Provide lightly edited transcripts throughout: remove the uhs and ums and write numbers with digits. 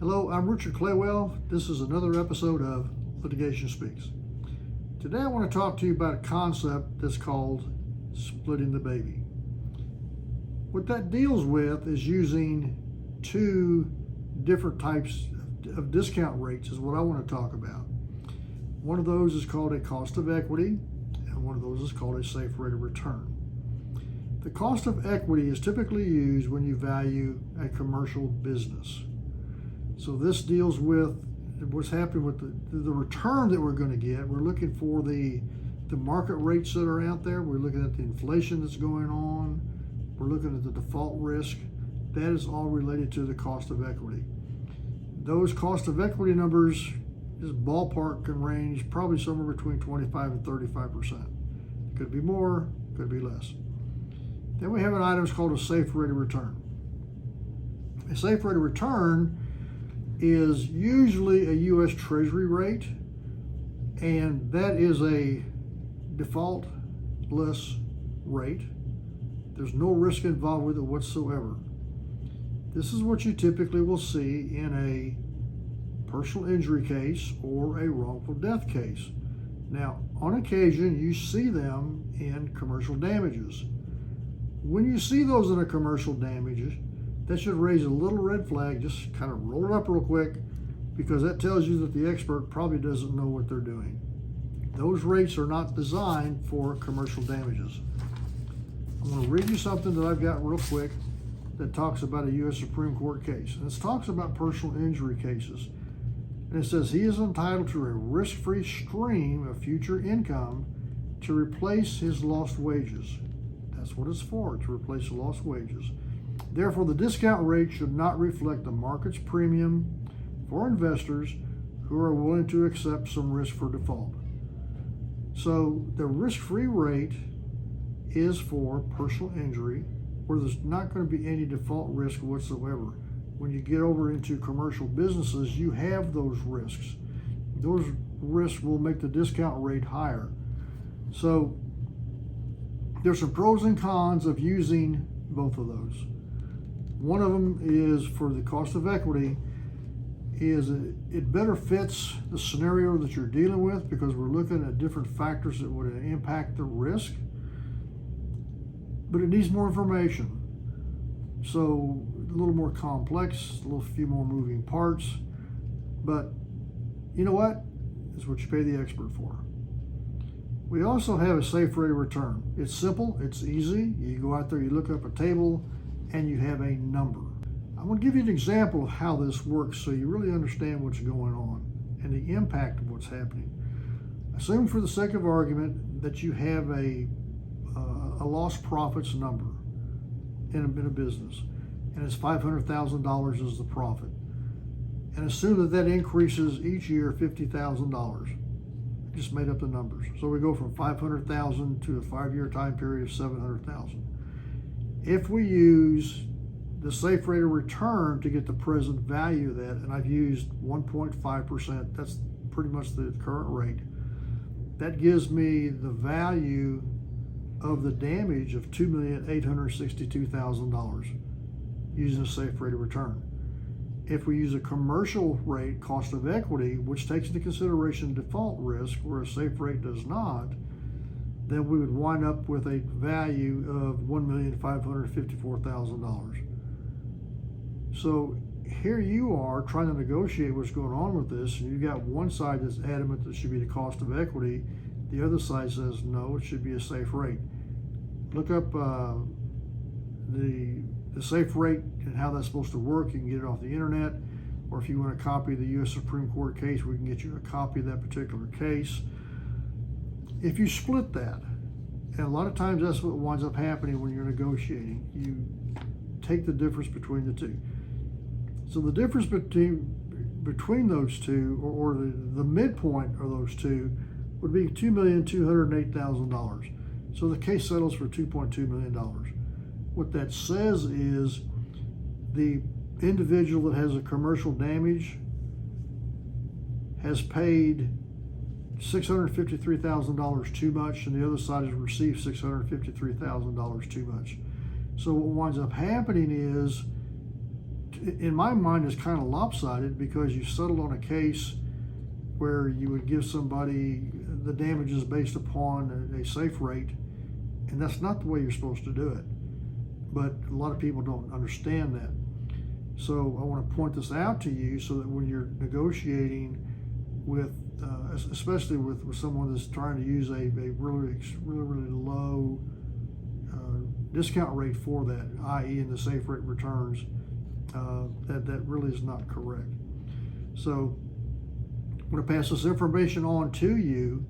Hello, I'm Richard Claywell. This is another episode of Litigation Speaks. Today I want to talk to you about a concept that's called splitting the baby. What that deals with is using two different types of discount rates is what I want to talk about. One of those is called a cost of equity, and one of those is called a safe rate of return. The cost of equity is typically used when you value a commercial business. So this deals with what's happening with the return that we're going to get. We're looking for the market rates that are out there. We're looking at the inflation that's going on. We're looking at the default risk. That is all related to the cost of equity. Those cost of equity numbers, this ballpark can range probably somewhere between 25 and 35%. Could be more, could be less. Then we have an item called a safe rate of return. A safe rate of return is usually a U.S. Treasury rate, and that is a defaultless rate. There's no risk involved with it whatsoever. This is what you typically will see in a personal injury case or a wrongful death case. Now, on occasion, you see them in commercial damages. When you see those in a commercial damages, that should raise a little red flag. Just kind of roll it up real quick, because that tells you that the expert probably doesn't know what they're doing. Those rates are not designed for commercial damages. I'm going to read you something that I've got real quick that talks about a U.S. Supreme Court case. And it talks about personal injury cases. And it says he is entitled to a risk-free stream of future income to replace his lost wages. That's what it's for, to replace the lost wages. Therefore, the discount rate should not reflect the market's premium for investors who are willing to accept some risk for default. So the risk-free rate is for personal injury where there's not going to be any default risk whatsoever. When you get over into commercial businesses, you have those risks. Those risks will make the discount rate higher. So there's some pros and cons of using both of those. One of them is for the cost of equity, is it better fits the scenario that you're dealing with, because we're looking at different factors that would impact the risk, but it needs more information. So a little more complex, a little few more moving parts, but you know what? It's what you pay the expert for. We also have a safe rate of return. It's simple, it's easy. You go out there, you look up a table, and you have a number. I'm going to give you an example of how this works so you really understand what's going on and the impact of what's happening. Assume for the sake of argument that you have a lost profits number in a business, and it's $500,000 is the profit. And assume that increases each year $50,000. Just made up the numbers. So we go from $500,000 to a 5-year time period of $700,000. If we use the safe rate of return to get the present value of that, and I've used 1.5%, that's pretty much the current rate, that gives me the value of the damage of $2,862,000 using a safe rate of return. If we use a commercial rate, cost of equity, which takes into consideration default risk, where a safe rate does not, then we would wind up with a value of $1,554,000. So here you are trying to negotiate what's going on with this, and you've got one side that's adamant that it should be the cost of equity. The other side says, no, it should be a safe rate. Look up the safe rate and how that's supposed to work. You can get it off the internet, or if you want a copy of the U.S. Supreme Court case, we can get you a copy of that particular case. If you split that, and a lot of times that's what winds up happening when you're negotiating, you take the difference between the two. So the difference between those two, or the midpoint of those two, would be $2,208,000. So the case settles for $2.2 million. What that says is the individual that has a commercial damage has paid $653,000 too much, and the other side has received $653,000 too much. So what winds up happening is in my mind, is kind of lopsided because you settled on a case where you would give somebody the damages based upon a safe rate, and that's not the way you're supposed to do it. But a lot of people don't understand that. So I want to point this out to you so that when you're negotiating with, especially with someone that's trying to use a really low discount rate for that, i.e. in the safe rate returns, that really is not correct. So I'm going to pass this information on to you.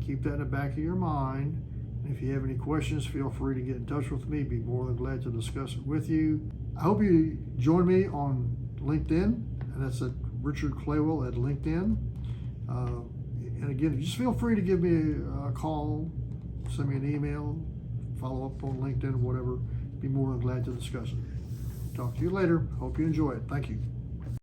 Keep that in the back of your mind. And if you have any questions, feel free to get in touch with me. Be more than glad to discuss it with you. I hope you join me on LinkedIn, and that's at Richard Claywell at LinkedIn. And again, just feel free to give me a call, send me an email, follow up on LinkedIn or whatever. Be more than glad to discuss it. Talk to you later. Hope you enjoy it. Thank you.